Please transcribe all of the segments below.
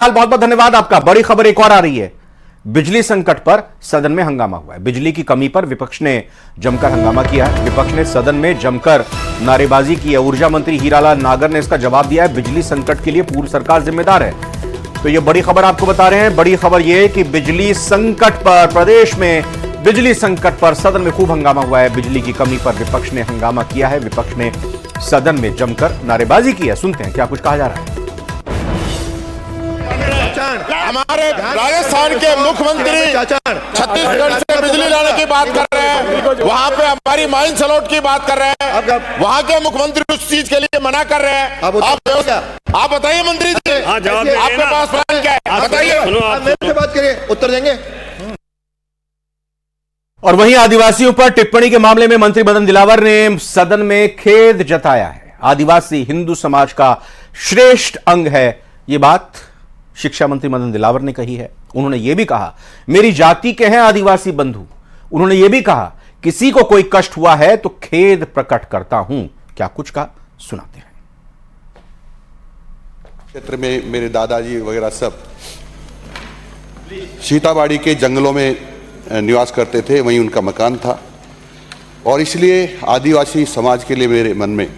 बहुत बहुत धन्यवाद आपका। बड़ी खबर एक और आ रही है। बिजली संकट पर सदन में हंगामा हुआ है। बिजली की कमी पर विपक्ष ने जमकर हंगामा किया है। विपक्ष ने सदन में जमकर नारेबाजी की है। ऊर्जा मंत्री हीरालाल नागर ने इसका जवाब दिया है, बिजली संकट के लिए पूर्व सरकार जिम्मेदार है। तो यह बड़ी खबर आपको बता रहे हैं। बड़ी खबर यह कि बिजली संकट पर, प्रदेश में बिजली संकट पर सदन में खूब हंगामा हुआ है। बिजली की कमी पर विपक्ष ने हंगामा किया है। विपक्ष ने सदन में जमकर नारेबाजी की है। सुनते हैं क्या कुछ कहा जा रहा है। हमारे राजस्थान के मुख्यमंत्री छत्तीसगढ़ से बिजली लाने की बात कर रहे हैं, वहाँ पे हमारी माइंस अलॉट की बात कर रहे हैं। वहाँ के मुख्यमंत्री उस चीज के लिए मना कर रहे हैं। आप बताइए मंत्री जी, आपके पास प्लान क्या है, बताइए। मेरे बात करिए, उत्तर देंगे। और वहीं आदिवासियों पर टिप्पणी के मामले में मंत्री मदन दिलावर ने सदन में खेद जताया है। आदिवासी हिंदू समाज का श्रेष्ठ अंग है, ये बात शिक्षा मंत्री मदन दिलावर ने कही है। उन्होंने यह भी कहा, मेरी जाति के हैं आदिवासी बंधु। उन्होंने यह भी कहा, किसी को कोई कष्ट हुआ है तो खेद प्रकट करता हूं। क्या कुछ कहा, सुनाते हैं। क्षेत्र में मेरे दादाजी वगैरह सब सीताबाड़ी के जंगलों में निवास करते थे, वहीं उनका मकान था और इसलिए आदिवासी समाज के लिए मेरे मन में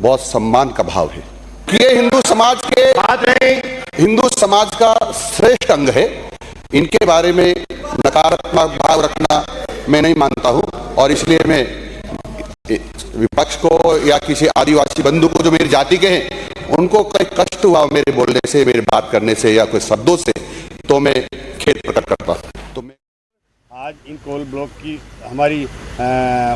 बहुत सम्मान का भाव है। ये हिंदू समाज का श्रेष्ठ अंग है। इनके बारे में नकारात्मक भाव रखना मैं नहीं मानता हूं और इसलिए मैं विपक्ष को या किसी आदिवासी बंधु को जो मेरी जाति के हैं उनको कोई कष्ट हुआ मेरे बोलने से, मेरे बात करने से या कोई शब्दों से, तो मैं खेद प्रकट करता हूं। तो मैं आज इन कोल ब्लॉक की हमारी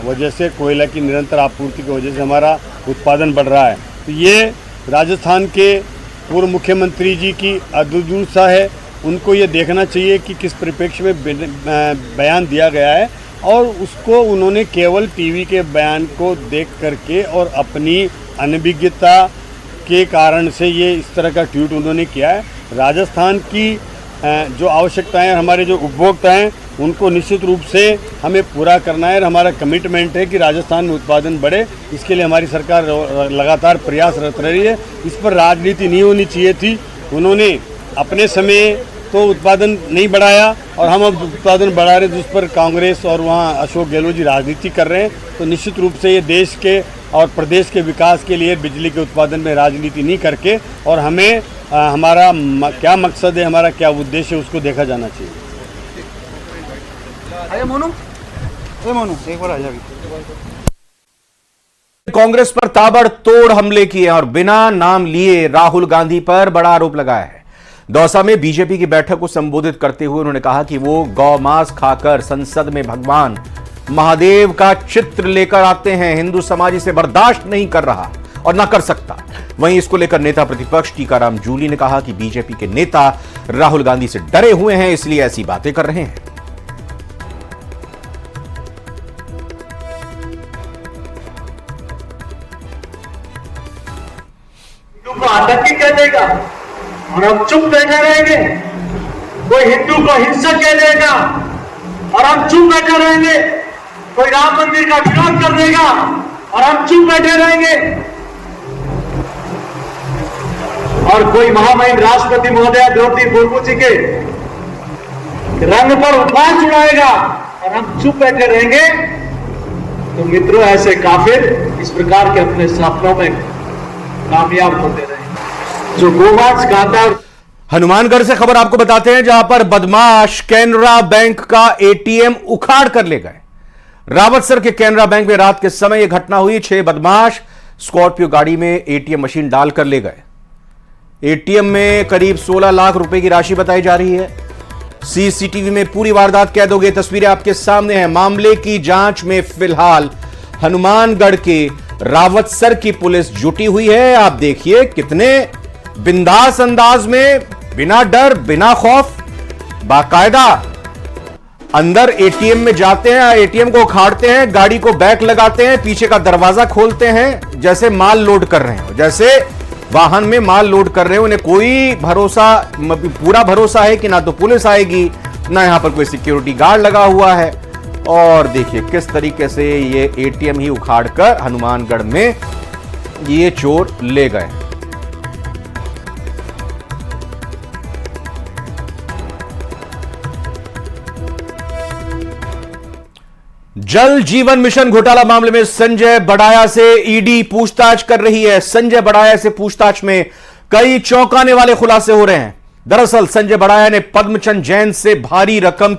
वजह से, कोयला की निरंतर आपूर्ति की वजह से हमारा उत्पादन बढ़ रहा है। तो ये राजस्थान के पूर्व मुख्यमंत्री जी की अदूरदर्शिता है। उनको ये देखना चाहिए कि किस परिप्रेक्ष्य में बयान दिया गया है और उसको उन्होंने केवल टीवी के बयान को देख करके और अपनी अनभिज्ञता के कारण से ये इस तरह का ट्वीट उन्होंने किया है। राजस्थान की जो आवश्यकताएं, हमारे जो उपभोक्ता हैं उनको निश्चित रूप से हमें पूरा करना है और हमारा कमिटमेंट है कि राजस्थान में उत्पादन बढ़े। इसके लिए हमारी सरकार लगातार प्रयासरत रही है। इस पर राजनीति नहीं होनी चाहिए थी। उन्होंने अपने समय तो उत्पादन नहीं बढ़ाया और हम अब उत्पादन बढ़ा रहे हैं, जिस पर कांग्रेस और वहाँ अशोक गहलोत जी राजनीति कर रहे हैं। तो निश्चित रूप से ये देश के और प्रदेश के विकास के लिए बिजली के उत्पादन में राजनीति नहीं करके और हमें हमारा क्या मकसद है, हमारा क्या उद्देश्य है, उसको देखा जाना चाहिए। कांग्रेस पर ताबड़तोड़ हमले किए और बिना नाम लिए राहुल गांधी पर बड़ा आरोप लगाया है। दौसा में बीजेपी की बैठक को संबोधित करते हुए उन्होंने कहा कि वो गौ मांस खाकर संसद में भगवान महादेव का चित्र लेकर आते हैं। हिंदू समाज इसे बर्दाश्त नहीं कर रहा और ना कर सकता। वहीं इसको लेकर नेता प्रतिपक्ष टीकाराम जूली ने कहा कि बीजेपी के नेता राहुल गांधी से डरे हुए हैं, इसलिए ऐसी बातें कर रहे हैं। हिंदू को आतंकी कह देगा और हम चुप बैठे रहेंगे। कोई हिंदू को हिंसक कह देगा और हम चुप बैठे रहेंगे। कोई राम मंदिर का विरोध कर देगा और हम चुप बैठे रहेंगे। और कोई महामहिम राष्ट्रपति महोदया द्रौपदी मुर्मू जी के रंग पर उपहास उड़ाएगा और हम चुप बैठे रहेंगे। तो मित्रों, ऐसे काफिर इस प्रकार के अपने सपनों में कामयाब होते रहे। जो गोमांस खाता है। हनुमानगढ़ से खबर आपको बताते हैं, जहां पर बदमाश कैनरा बैंक का एटीएम उखाड़ कर ले गए। रावतसर के कैनरा बैंक में रात के समय यह घटना हुई। 6 बदमाश स्कॉर्पियो गाड़ी में एटीएम मशीन डालकर ले गए। एटीएम में करीब 16 लाख रुपए की राशि बताई जा रही है। सीसीटीवी में पूरी वारदात कैद हो गई। तस्वीरें आपके सामने हैं। मामले की जांच में फिलहाल हनुमानगढ़ के रावतसर की पुलिस जुटी हुई है। आप देखिए कितने बिंदास अंदाज में, बिना डर बिना खौफ, बाकायदा अंदर एटीएम में जाते हैं, एटीएम को उखाड़ते हैं, गाड़ी को बैक लगाते हैं, पीछे का दरवाजा खोलते हैं, जैसे माल लोड कर रहे हो, जैसे वाहन में माल लोड कर रहे हो। उन्हें कोई भरोसा, पूरा भरोसा है कि ना तो पुलिस आएगी, ना यहां पर कोई सिक्योरिटी गार्ड लगा हुआ है। और देखिए किस तरीके से ये एटीएम ही उखाड़कर हनुमानगढ़ में ये चोर ले गए। जल जीवन मिशन घोटाला मामले में संजय बड़ाया से ईडी पूछताछ कर रही है। संजय बड़ाया से पूछताछ में कई चौंकाने वाले खुलासे हो रहे हैं। दरअसल संजय बड़ाया ने पद्मचंद जैन से भारी रकम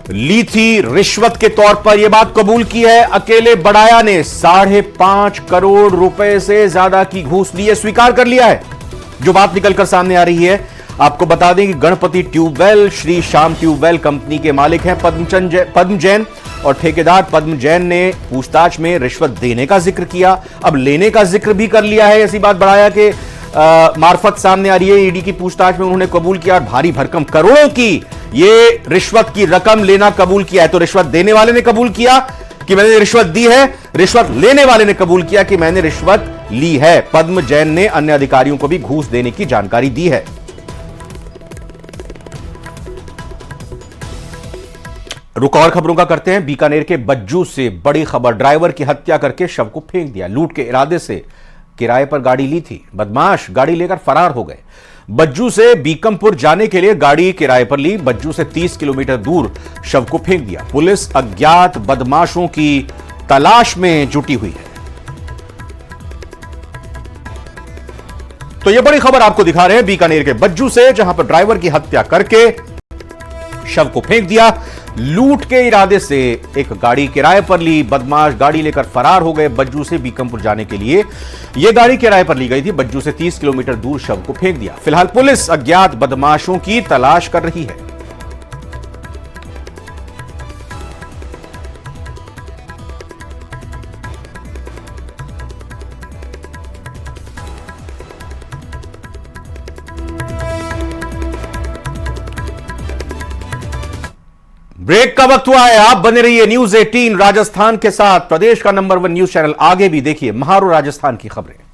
ली थी रिश्वत के तौर पर। यह बात कबूल की है। अकेले बड़ाया ने 5.5 करोड़ रुपए से ज्यादा की घूस ली है, स्वीकार कर लिया है। जो बात निकलकर सामने आ रही है, आपको बता दें कि Ganpati tubewell Shri Shyam tubewell company के मालिक हैं पद्म जैन और ठेकेदार पद्म जैन ने पूछताछ में रिश्वत देने का जिक्र किया, अब लेने का जिक्र भी कर लिया है। ऐसी बात बड़ाया के मार्फत सामने आ रही है। ईडी की पूछताछ में उन्होंने कबूल किया और भारी भरकम करोड़ों की ये रिश्वत की रकम लेना कबूल किया है। तो रिश्वत देने वाले ने कबूल किया कि मैंने रिश्वत दी है, रिश्वत लेने वाले ने कबूल किया कि मैंने रिश्वत ली है। पद्म जैन ने अन्य अधिकारियों को भी घूस देने की जानकारी दी है। रुक और खबरों का करते हैं। बीकानेर के बज्जू से बड़ी खबर, ड्राइवर की हत्या करके शव को फेंक दिया। लूट के इरादे से किराए पर गाड़ी ली थी, बदमाश गाड़ी लेकर फरार हो गए। बज्जू से बीकमपुर जाने के लिए गाड़ी किराए पर ली, बज्जू से 30 किलोमीटर दूर शव को फेंक दिया। पुलिस अज्ञात बदमाशों की तलाश में जुटी हुई है। तो यह बड़ी खबर आपको दिखा रहे हैं बीकानेर के बज्जू से, जहां पर ड्राइवर की हत्या करके शव को फेंक दिया। लूट के इरादे से एक गाड़ी किराए पर ली, बदमाश गाड़ी लेकर फरार हो गए। बज्जू से बीकमपुर जाने के लिए यह गाड़ी किराए पर ली गई थी। बज्जू से 30 किलोमीटर दूर शव को फेंक दिया। फिलहाल पुलिस अज्ञात बदमाशों की तलाश कर रही है। ब्रेक का वक्त हुआ है। आप बने रहिए न्यूज़ 18 राजस्थान के साथ, प्रदेश का नंबर 1 न्यूज चैनल। आगे भी देखिए महारो राजस्थान की खबरें।